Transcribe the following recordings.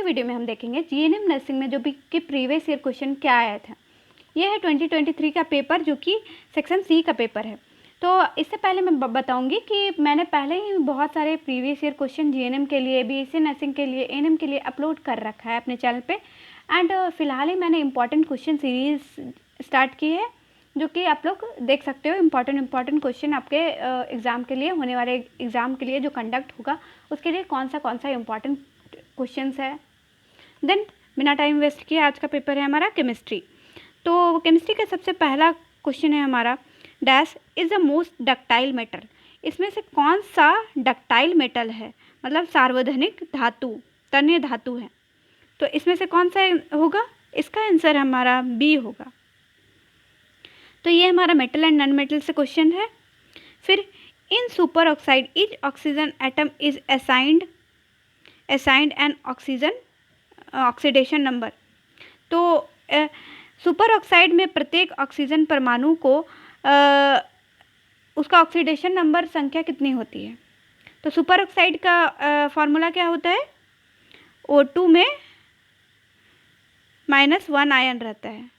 Video में हम देखेंगे जीएनएम नर्सिंग में जो भी कि प्रीवियस ईयर क्वेश्चन क्या आया था। ये है 2023 का पेपर जो कि सेक्शन सी का पेपर है। तो इससे पहले मैं बताऊंगी कि मैंने पहले ही बहुत सारे प्रीवियस ईयर क्वेश्चन जीएनएम के लिए, बीएससी नर्सिंग के लिए, एएनएम के लिए अपलोड कर रखा है अपने चैनल पे। एंड फिलहाल ही मैंने इंपॉर्टेंट क्वेश्चन सीरीज़ स्टार्ट की है जो कि आप लोग देख सकते हो। इंपॉर्टेंट क्वेश्चन आपके एग्ज़ाम के लिए, होने वाले एग्ज़ाम के लिए जो कंडक्ट होगा उसके लिए कौन सा इंपॉर्टेंट क्वेश्चंस है। देन बिना टाइम वेस्ट किए आज का पेपर है हमारा केमिस्ट्री। तो केमिस्ट्री का सबसे पहला क्वेश्चन है हमारा, dash is the most ductile metal. इसमें से कौन सा डक्टाइल मेटल है, मतलब सार्वधानिक धातु, तन्य धातु है। तो इसमें से कौन सा होगा, इसका आंसर हमारा बी होगा। तो ये हमारा मेटल एंड नॉन मेटल से क्वेश्चन है। फिर in super oxide each oxygen atom is assigned an oxygen oxidation number. तो सुपर ऑक्साइड में प्रत्येक ऑक्सीजन परमाणु को उसका ऑक्सीडेशन नंबर संख्या कितनी होती है। तो सुपर ऑक्साइड का फॉर्मूला क्या होता है, O2 में -1 आयन रहता है।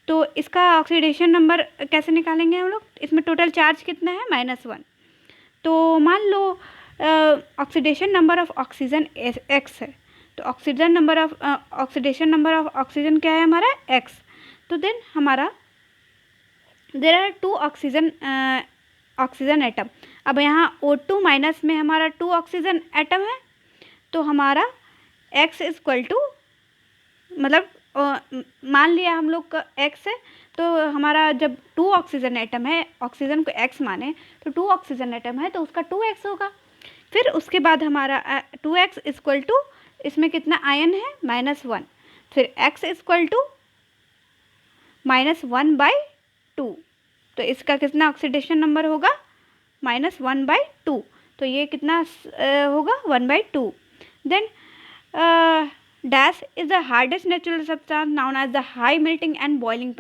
तो इसका ऑक्सीडेशन नंबर कैसे निकालेंगे हम लोग, इसमें टोटल चार्ज कितना है -1। तो मान लो oxidation number of oxygen x है, तो ऑक्सीडेशन नंबर ऑफ ऑक्सीजन क्या है हमारा x। तो देन हमारा देयर आर 2 ऑक्सीजन एटम। अब यहाँ O2 माइनस में हमारा 2 ऑक्सीजन एटम है, तो हमारा x इक्वल टू, मतलब मान लिया हम लोग का x है, तो हमारा जब 2 ऑक्सीजन एटम है, ऑक्सीजन को x माने तो 2 ऑक्सीजन एटम है तो उसका 2x होगा। फिर उसके बाद हमारा 2x इक्वल टू, इसमें कितना आयन है -1, फिर x इक्वल टू -1/2। तो इसका कितना ऑक्सीडेशन नंबर होगा -1/2। तो ये कितना होगा 1/2। Then dash is the hardest natural substance known as the high melting and boiling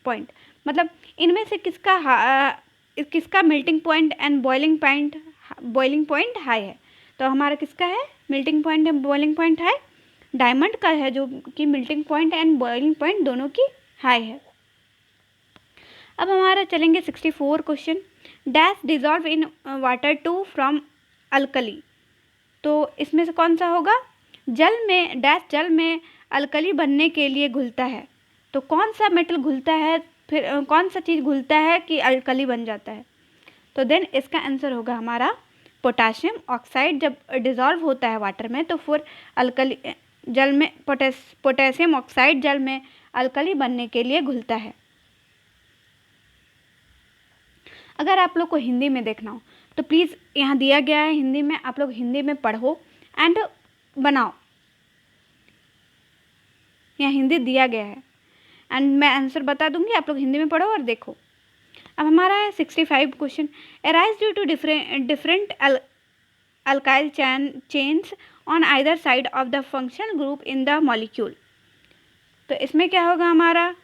point. मतलब इनमें से किसका melting point and boiling point high है। तो हमारा किसका है melting point and boiling point high, diamond का है, जो कि melting point and boiling point दोनों की हाई है। अब हमारा चलेंगे 64 question, dash dissolve in water to from alkali. तो इसमें से कौन सा होगा, जल में अल्कली बनने के लिए घुलता है। तो कौन सा मेटल घुलता है, फिर कौन सा चीज़ घुलता है कि अल्कली बन जाता है। तो देन इसका आंसर होगा हमारा पोटाशियम ऑक्साइड। जब डिज़ोल्व होता है वाटर में तो फिर अल्कली जल में पोटेशियम ऑक्साइड जल में अल्कली बनने के लिए घुलता है। अगर आप लोग को हिंदी में देखना हो तो प्लीज़ यहाँ दिया गया है हिंदी में, आप लोग हिंदी में पढ़ो एंड बनाओ। यहाँ हिंदी दिया गया है एंड मैं आंसर बता दूंगी, आप लोग हिंदी में पढ़ो और देखो। अब हमारा है 65 question, arise due to different alkyl chains on either side of the functional group in the molecule. तो इसमें क्या होगा हमारा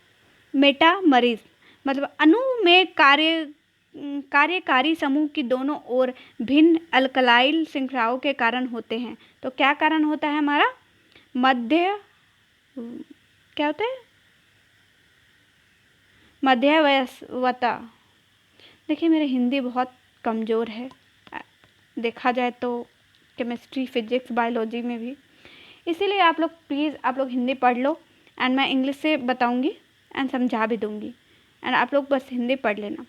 मेटामरीज, मतलब अणु में कार्यकारी समूह की दोनों ओर भिन्न अल्कलाइल श्रृंखलाओं के कारण होते हैं। तो क्या कारण होता है हमारा क्या होता है मध्यवयस्वता। देखिए मेरी हिंदी बहुत कमज़ोर है देखा जाए तो, केमिस्ट्री, फिजिक्स, बायोलॉजी में भी। इसीलिए आप लोग प्लीज़ आप लोग हिंदी पढ़ लो एंड मैं इंग्लिश से बताऊंगी एंड समझा भी दूंगी एंड आप लोग बस हिंदी पढ़ लेना।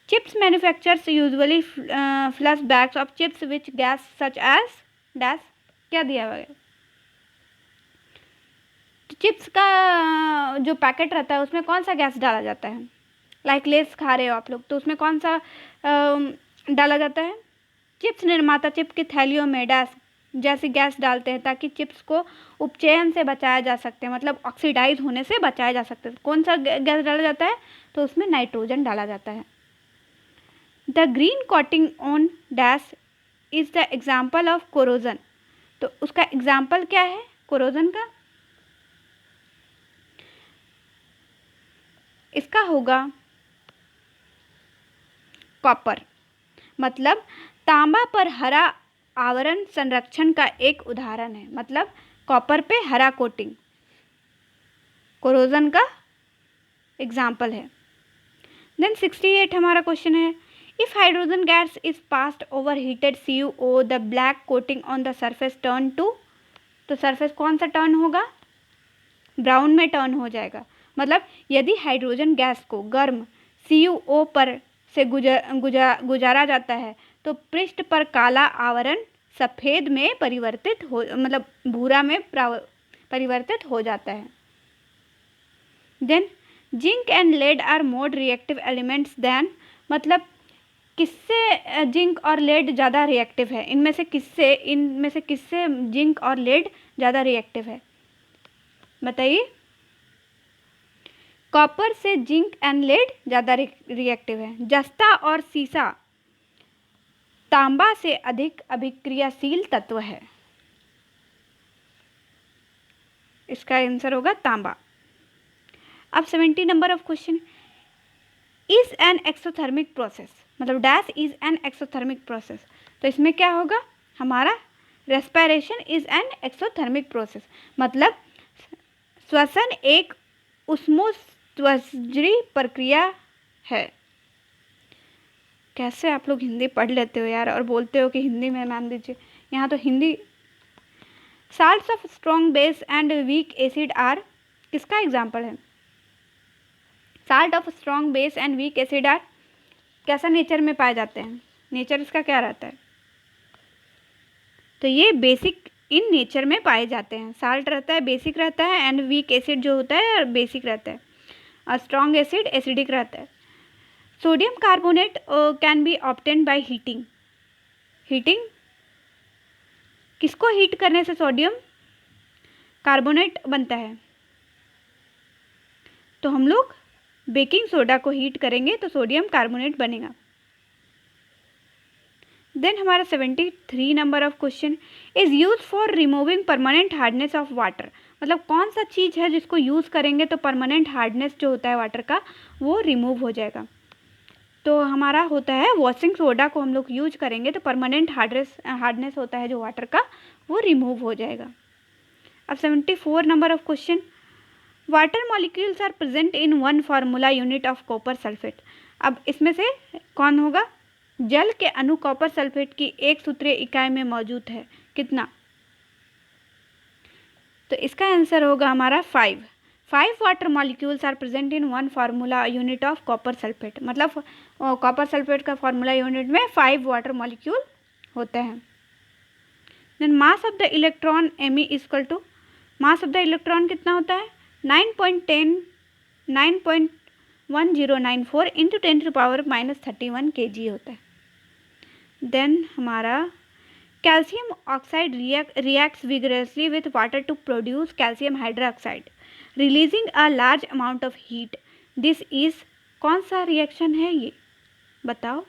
Chips manufacturers usually flush bags of chips which gas such as dash. क्या दिया हुआ है, तो चिप्स का जो पैकेट रहता है उसमें कौन सा गैस डाला जाता है। लाइक लेस खा रहे हो आप लोग तो उसमें कौन सा डाला जाता है, चिप्स निर्माता चिप की थैलियों में डैश जैसी गैस डालते हैं ताकि चिप्स को उपचयन से बचाया जा सकते हैं, मतलब ऑक्सीडाइज होने से बचाया जा सकता है। कौन सा गैस डाला जाता है, तो उसमें नाइट्रोजन डाला जाता है। The green coating on dash is the example of corrosion. तो उसका एग्जाम्पल क्या है कोरोजन का, इसका होगा कॉपर, मतलब तांबा पर हरा आवरण संरक्षण का एक उदाहरण है। मतलब कॉपर पे हरा कोटिंग कोरोजन का एग्जाम्पल है। देन 68 हमारा क्वेश्चन है, if hydrogen gas is passed over heated CuO the black coating on the surface turn to, तो सरफेस कौन सा टर्न होगा, ब्राउन में टर्न हो जाएगा। मतलब यदि हाइड्रोजन गैस को गर्म CuO पर से गुजारा जाता है तो पृष्ठ पर काला आवरण सफ़ेद में परिवर्तित हो, मतलब भूरा में परिवर्तित हो जाता है। Then zinc and lead are more reactive elements than, मतलब किससे जिंक और लेड ज़्यादा रिएक्टिव है, इनमें से किससे जिंक और लेड ज़्यादा रिएक्टिव है, बताइए। कॉपर से जिंक एंड लेड ज़्यादा रिएक्टिव है। जस्ता और सीसा तांबा से अधिक अभिक्रियाशील तत्व है, इसका आंसर होगा तांबा। अब 70 number of question, is an exothermic process, मतलब dash is an exothermic process, तो इसमें क्या होगा हमारा, respiration is an exothermic process, मतलब श्वसन एक ऊष्मोत्सर्जरी प्रक्रिया है। कैसे आप लोग हिंदी पढ़ लेते हो यार और बोलते हो कि हिंदी में मैम दीजिए, यहाँ तो Hindi. Salts of strong base and weak acid are, किसका एग्जाम्पल है, salt of strong base and weak acid are कैसा नेचर में पाए जाते हैं, नेचर इसका क्या रहता है, तो ये बेसिक इन नेचर में पाए जाते हैं। साल्ट रहता है बेसिक रहता है, एंड वीक एसिड जो होता है बेसिक रहता है, और स्ट्रॉन्ग एसिड एसिडिक रहता है। Sodium carbonate can be obtain by heating, heating किसको हीट करने से सोडियम कार्बोनेट बनता है, तो हम लोग बेकिंग सोडा को हीट करेंगे तो सोडियम कार्बोनेट बनेगा। देन हमारा 73 number of question, is use for removing permanent hardness of water, मतलब कौन सा चीज़ है जिसको यूज़ करेंगे तो परमानेंट हार्डनेस जो होता है वाटर का वो रिमूव हो जाएगा, तो हमारा होता है वॉशिंग सोडा को हम लोग यूज करेंगे तो परमानेंट हार्डनेस होता है जो वाटर का वो रिमूव हो जाएगा। अब 74 number of question, water molecules are present in 1 formula unit of copper sulphate, अब इसमें से कौन होगा, जल के अणु कॉपर सल्फेट की एक सूत्रीय इकाई में मौजूद है, कितना, तो इसका आंसर होगा हमारा 5 water molecules are present in 1 formula unit of copper sulphate, मतलब कॉपर सल्फेट का फार्मूला यूनिट में 5 वाटर मॉलिक्यूल होते हैं। Then mass of the electron एमी equal to, mass of the electron कितना होता है 9.1094 इंटू 10⁻³ kg होता है। देन हमारा calcium oxide reacts vigorously with water to produce calcium hydroxide releasing a large amount of heat, this is, कौन सा reaction है ये बताओ,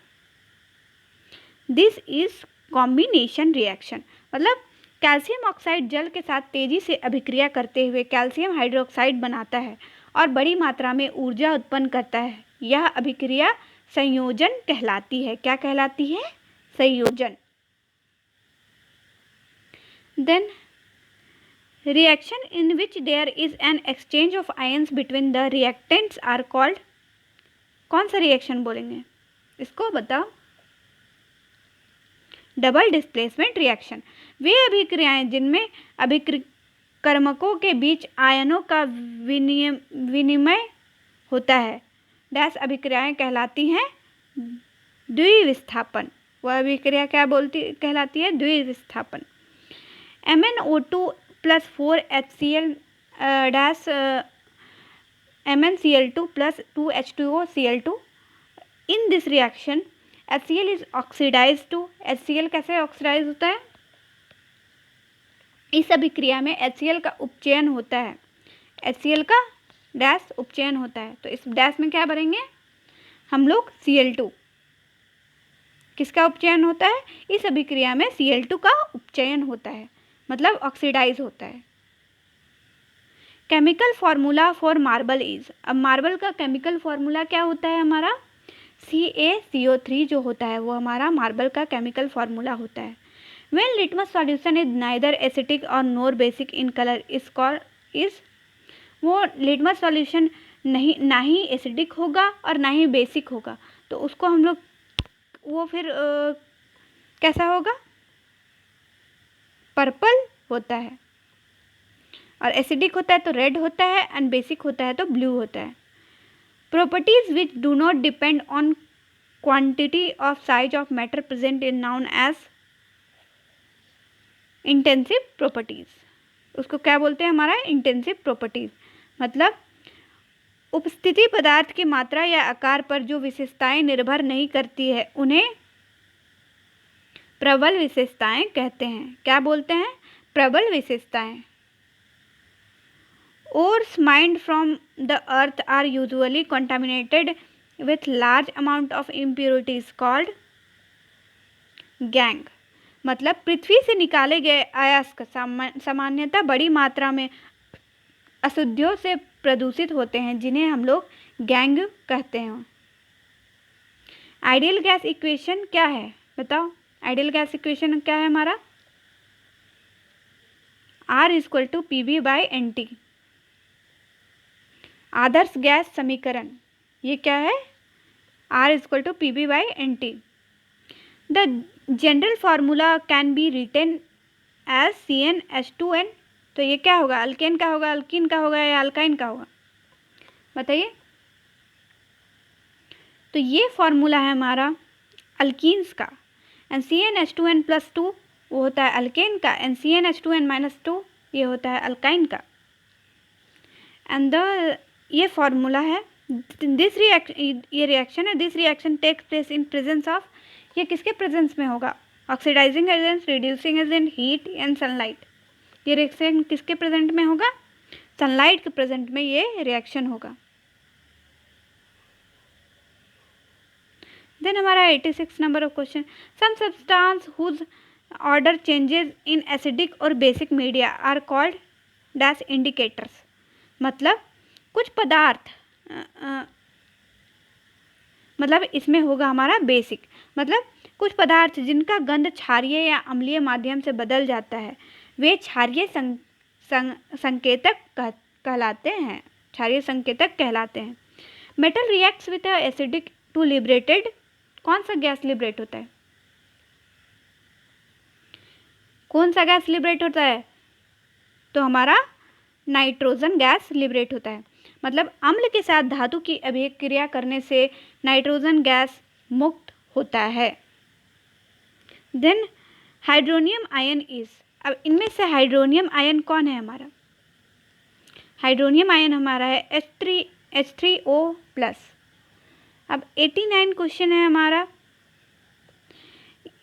दिस इज कॉम्बिनेशन रिएक्शन, मतलब कैल्शियम ऑक्साइड जल के साथ तेजी से अभिक्रिया करते हुए कैल्शियम हाइड्रोक्साइड बनाता है और बड़ी मात्रा में ऊर्जा उत्पन्न करता है, यह अभिक्रिया संयोजन कहलाती है, क्या कहलाती है, संयोजन। Then reaction in which there is an exchange of ions between the reactants are called, कौन सा रिएक्शन बोलेंगे इसको बताओ, डबल डिस्प्लेसमेंट रिएक्शन, वे अभिक्रियाएं जिनमें अभिक्रमकों के बीच आयनों का विनिमय होता है, डैश अभिक्रियाएं कहलाती हैं द्विविस्थापन, वह अभिक्रिया क्या कहलाती है, द्विविस्थापन। MnO2 plus 4 HCl dash MnCl2 plus 2 H2O Cl2, in this reaction HCl is oxidized to, HCl कैसे ऑक्सीडाइज होता है, इस अभिक्रिया में HCl का उपचयन होता है, HCl का डैश उपचयन होता है, तो इस डैश में क्या भरेंगे हम लोग Cl2, किसका उपचयन होता है, इस अभिक्रिया में Cl2 का उपचयन होता है, मतलब ऑक्सीडाइज होता है। Chemical formula for marble is, अब मार्बल का केमिकल फार्मूला क्या होता है हमारा, CaCO3 जो होता है वो हमारा मार्बल का केमिकल फार्मूला होता है। When litmus solution is neither acidic or nor basic in color is वो लिटमस सॉल्यूशन नहीं, ना ही एसिडिक होगा और ना ही बेसिक होगा, तो उसको हम लोग वो फिर कैसा होगा, पर्पल होता है। और एसिडिक होता है तो रेड होता है, एंड बेसिक होता है तो ब्लू होता है। Properties which do not depend on quantity of size of matter present in known as intensive properties. उसको क्या बोलते हैं, हमारा इंटेंसिव प्रॉपर्टीज। मतलब उपस्थिति पदार्थ की मात्रा या आकार पर जो विशेषताएं निर्भर नहीं करती है उन्हें प्रबल विशेषताएं कहते हैं। क्या बोलते हैं, प्रबल विशेषताएं। Ores mined from the earth are usually contaminated with large amount of impurities called gangue। मतलब पृथ्वी से निकाले गए अयस्क सामान्यतः बड़ी मात्रा में अशुद्धियों से प्रदूषित होते हैं, जिन्हें हम लोग गैंग कहते हैं। आइडियल गैस इक्वेशन क्या है, बताओ। आइडियल गैस इक्वेशन क्या है हमारा, R=PV/NT। आदर्श गैस समीकरण ये क्या है, R=PV/NT। The general formula can be written as CnH2n। तो ये क्या होगा, अल्केन का होगा, अल्कीन का होगा या अल्काइन का होगा, बताइए। तो ये फार्मूला है हमारा अल्कीन्स का, एंड CnH2n+2 वो होता है अल्केन का, एंड CnH2n-2 ये होता है अल्काइन का। एंड ये फार्मूला है, दिस रिएक्शन, ये रिएक्शन है, this reaction takes place in presence of, ये किसके प्रेजेंस में होगा, oxidising agent, reducing agent, heat and sunlight. ये रिएक्शन किसके प्रेजेंट में होगा, सनलाइट के प्रेजेंट में ये रिएक्शन होगा। देन हमारा 86 number of question, some substance whose odour changes in acidic और basic media are called dash indicators. मतलब कुछ पदार्थ मतलब इसमें होगा हमारा बेसिक, मतलब कुछ पदार्थ जिनका गंध क्षारीय या अम्लीय माध्यम से बदल जाता है वे क्षारीय संकेतक कहलाते हैं, क्षारीय संकेतक कहलाते हैं। Metal reacts with acidic to liberated, कौन सा गैस लिबरेट होता है, कौन सा गैस लिबरेट होता है, तो हमारा नाइट्रोजन गैस लिबरेट होता है। मतलब अम्ल के साथ धातु की अभिक्रिया करने से नाइट्रोजन गैस मुक्त होता है। देन हाइड्रोनियम आयन इज, अब इनमें से हाइड्रोनियम आयन कौन है हमारा, हाइड्रोनियम आयन हमारा है H3O+। अब 89 क्वेश्चन है हमारा,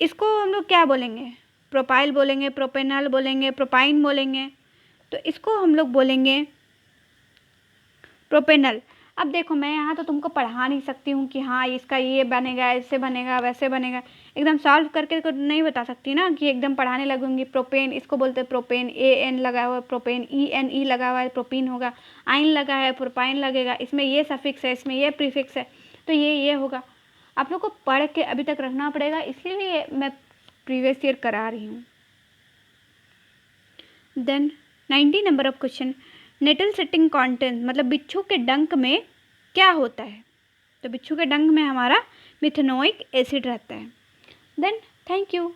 इसको हम लोग क्या बोलेंगे, प्रोपाइल बोलेंगे, प्रोपेनल बोलेंगे, प्रोपाइन बोलेंगे, तो इसको हम लोग बोलेंगे प्रोपेनल। अब देखो मैं यहाँ तो तुमको पढ़ा नहीं सकती हूँ कि हाँ इसका ये बनेगा, ऐसे बनेगा, वैसे बनेगा, एकदम सॉल्व करके तो नहीं बता सकती ना कि एकदम पढ़ाने लगूंगी। प्रोपेन इसको बोलते हैं प्रोपेन, AN लगा हुआ है प्रोपेन, ENE लगा हुआ है प्रोपीन होगा, आइन लगा है प्रोपाइन लगेगा, इसमें ये सफिक्स है, इसमें ये प्रीफिक्स है, तो ये होगा। आप लोग को पढ़ के अभी तक रखना पड़ेगा, इसलिए मैं प्रीवियस ईयर करा रही हूँ। Then 90 number of question, nettle setting content मतलब बिच्छू के डंक में क्या होता है, तो बिच्छू के डंक में हमारा मिथेनोइक एसिड रहता है। Then thank you.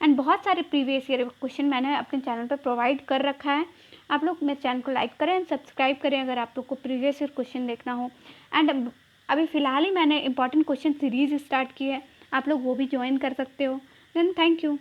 एंड बहुत सारे प्रीवियस ईयर क्वेश्चन मैंने अपने चैनल पर प्रोवाइड कर रखा है, आप लोग मेरे चैनल को लाइक करें एंड सब्सक्राइब करें अगर आप लोग को प्रीवियस ईयर क्वेश्चन देखना हो। एंड अभी फ़िलहाल ही मैंने इंपॉर्टेंट क्वेश्चन सीरीज़ स्टार्ट की है, आप लोग वो भी ज्वाइन कर सकते हो। Then thank you.